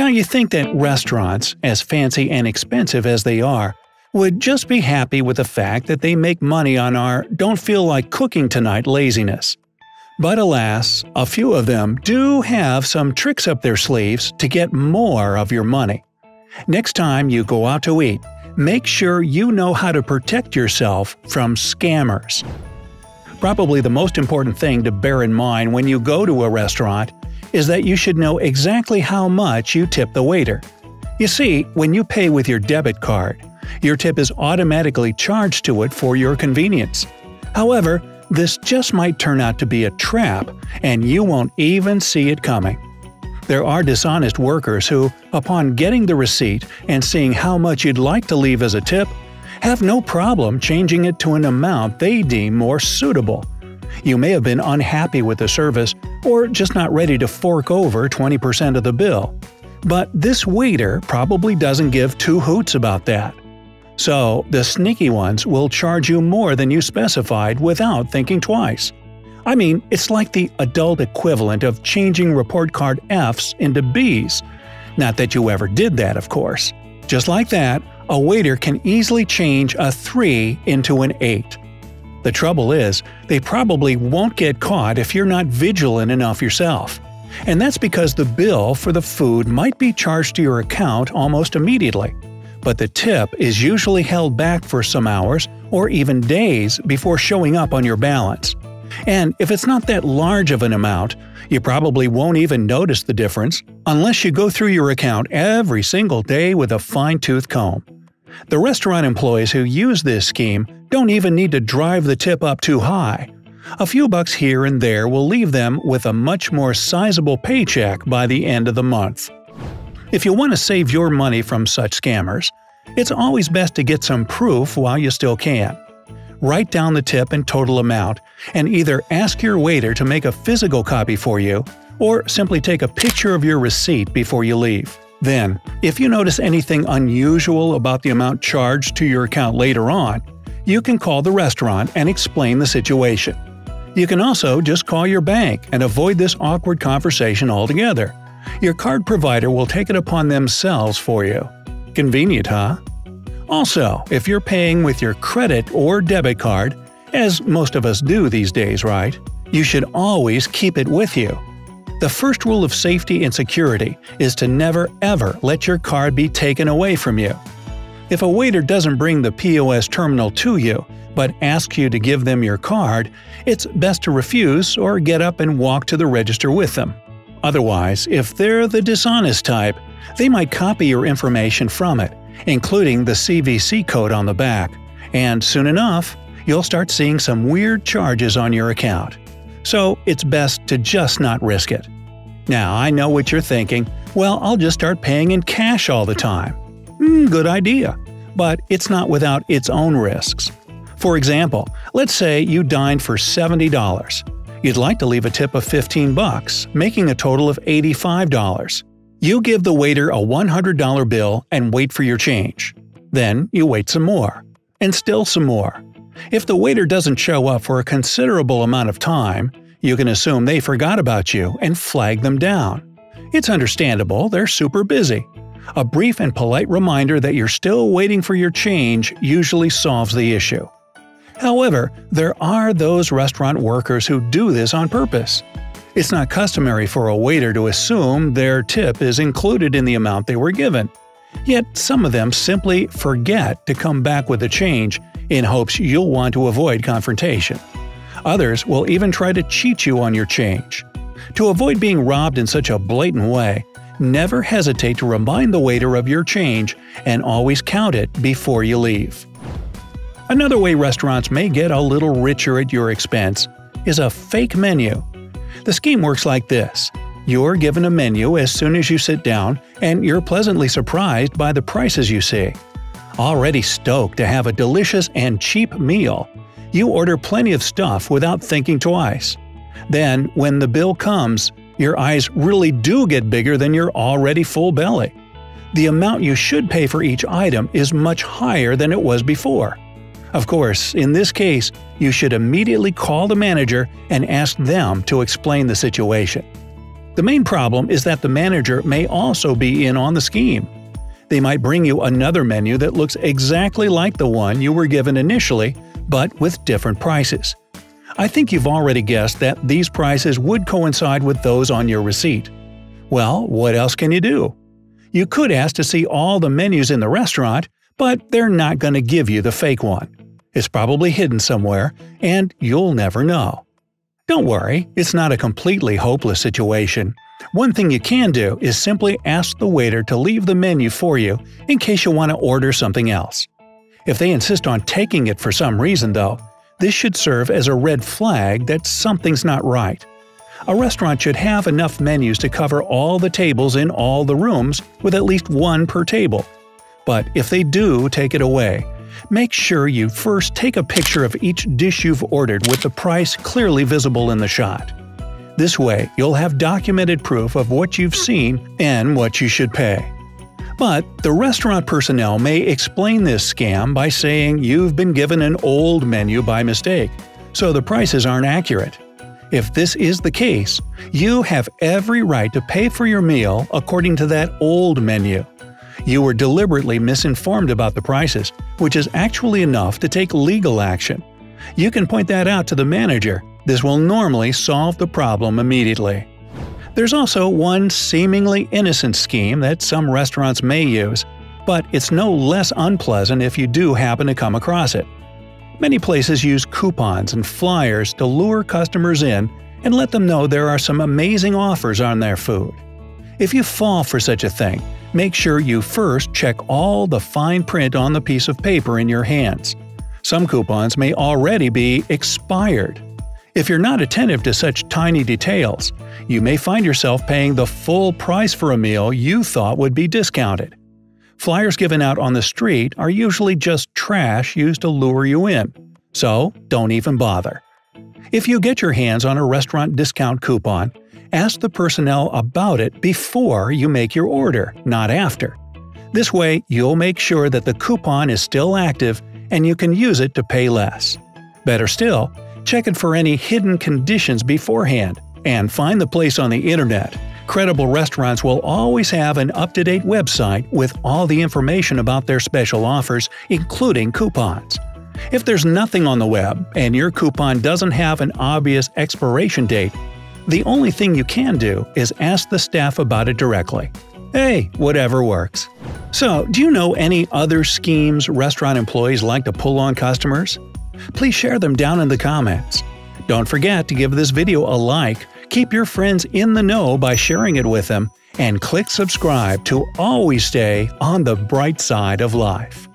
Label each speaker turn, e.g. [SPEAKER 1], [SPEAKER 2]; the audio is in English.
[SPEAKER 1] Now you think that restaurants, as fancy and expensive as they are, would just be happy with the fact that they make money on our "don't feel like cooking tonight" laziness. But alas, a few of them do have some tricks up their sleeves to get more of your money. Next time you go out to eat, make sure you know how to protect yourself from scammers. Probably the most important thing to bear in mind when you go to a restaurant is that you should know exactly how much you tip the waiter. You see, when you pay with your debit card, your tip is automatically charged to it for your convenience. However, this just might turn out to be a trap, and you won't even see it coming. There are dishonest workers who, upon getting the receipt and seeing how much you'd like to leave as a tip, have no problem changing it to an amount they deem more suitable. You may have been unhappy with the service or just not ready to fork over 20% of the bill. But this waiter probably doesn't give two hoots about that. So, the sneaky ones will charge you more than you specified without thinking twice. I mean, it's like the adult equivalent of changing report card Fs into Bs. Not that you ever did that, of course. Just like that, a waiter can easily change a 3 into an 8. The trouble is, they probably won't get caught if you're not vigilant enough yourself. And that's because the bill for the food might be charged to your account almost immediately. But the tip is usually held back for some hours or even days before showing up on your balance. And if it's not that large of an amount, you probably won't even notice the difference unless you go through your account every single day with a fine-tooth comb. The restaurant employees who use this scheme don't even need to drive the tip up too high. A few bucks here and there will leave them with a much more sizable paycheck by the end of the month. If you want to save your money from such scammers, it's always best to get some proof while you still can. Write down the tip and total amount, and either ask your waiter to make a physical copy for you, or simply take a picture of your receipt before you leave. Then, if you notice anything unusual about the amount charged to your account later on, you can call the restaurant and explain the situation. You can also just call your bank and avoid this awkward conversation altogether. Your card provider will take it upon themselves for you. Convenient, huh? Also, if you're paying with your credit or debit card, as most of us do these days, right? You should always keep it with you. The first rule of safety and security is to never ever let your card be taken away from you. If a waiter doesn't bring the POS terminal to you, but asks you to give them your card, it's best to refuse or get up and walk to the register with them. Otherwise, if they're the dishonest type, they might copy your information from it, including the CVC code on the back, and soon enough, you'll start seeing some weird charges on your account. So it's best to just not risk it. Now, I know what you're thinking, well, I'll just start paying in cash all the time. Good idea. But it's not without its own risks. For example, let's say you dined for $70. You'd like to leave a tip of $15, making a total of $85. You give the waiter a $100 bill and wait for your change. Then you wait some more. And still some more. If the waiter doesn't show up for a considerable amount of time, you can assume they forgot about you and flag them down. It's understandable, they're super busy. A brief and polite reminder that you're still waiting for your change usually solves the issue. However, there are those restaurant workers who do this on purpose. It's not customary for a waiter to assume their tip is included in the amount they were given. Yet some of them simply forget to come back with the change in hopes you'll want to avoid confrontation. Others will even try to cheat you on your change. To avoid being robbed in such a blatant way, never hesitate to remind the waiter of your change and always count it before you leave. Another way restaurants may get a little richer at your expense is a fake menu. The scheme works like this. You're given a menu as soon as you sit down, and you're pleasantly surprised by the prices you see. Already stoked to have a delicious and cheap meal, you order plenty of stuff without thinking twice. Then, when the bill comes, your eyes really do get bigger than your already full belly. The amount you should pay for each item is much higher than it was before. Of course, in this case, you should immediately call the manager and ask them to explain the situation. The main problem is that the manager may also be in on the scheme. They might bring you another menu that looks exactly like the one you were given initially, but with different prices. I think you've already guessed that these prices would coincide with those on your receipt. Well, what else can you do? You could ask to see all the menus in the restaurant, but they're not going to give you the fake one. It's probably hidden somewhere, and you'll never know. Don't worry, it's not a completely hopeless situation. One thing you can do is simply ask the waiter to leave the menu for you in case you want to order something else. If they insist on taking it for some reason, though, this should serve as a red flag that something's not right. A restaurant should have enough menus to cover all the tables in all the rooms with at least one per table. But if they do take it away, make sure you first take a picture of each dish you've ordered with the price clearly visible in the shot. This way, you'll have documented proof of what you've seen and what you should pay. But the restaurant personnel may explain this scam by saying you've been given an old menu by mistake, so the prices aren't accurate. If this is the case, you have every right to pay for your meal according to that old menu. You were deliberately misinformed about the prices, which is actually enough to take legal action. You can point that out to the manager. This will normally solve the problem immediately. There's also one seemingly innocent scheme that some restaurants may use, but it's no less unpleasant if you do happen to come across it. Many places use coupons and flyers to lure customers in and let them know there are some amazing offers on their food. If you fall for such a thing, make sure you first check all the fine print on the piece of paper in your hands. Some coupons may already be expired. If you're not attentive to such tiny details, you may find yourself paying the full price for a meal you thought would be discounted. Flyers given out on the street are usually just trash used to lure you in, so don't even bother. If you get your hands on a restaurant discount coupon, ask the personnel about it before you make your order, not after. This way, you'll make sure that the coupon is still active and you can use it to pay less. Better still, check it for any hidden conditions beforehand, and find the place on the internet. Credible restaurants will always have an up-to-date website with all the information about their special offers, including coupons. If there's nothing on the web and your coupon doesn't have an obvious expiration date, the only thing you can do is ask the staff about it directly. Hey, whatever works. So, do you know any other schemes restaurant employees like to pull on customers? Please share them down in the comments. Don't forget to give this video a like, keep your friends in the know by sharing it with them, and click subscribe to always stay on the bright side of life.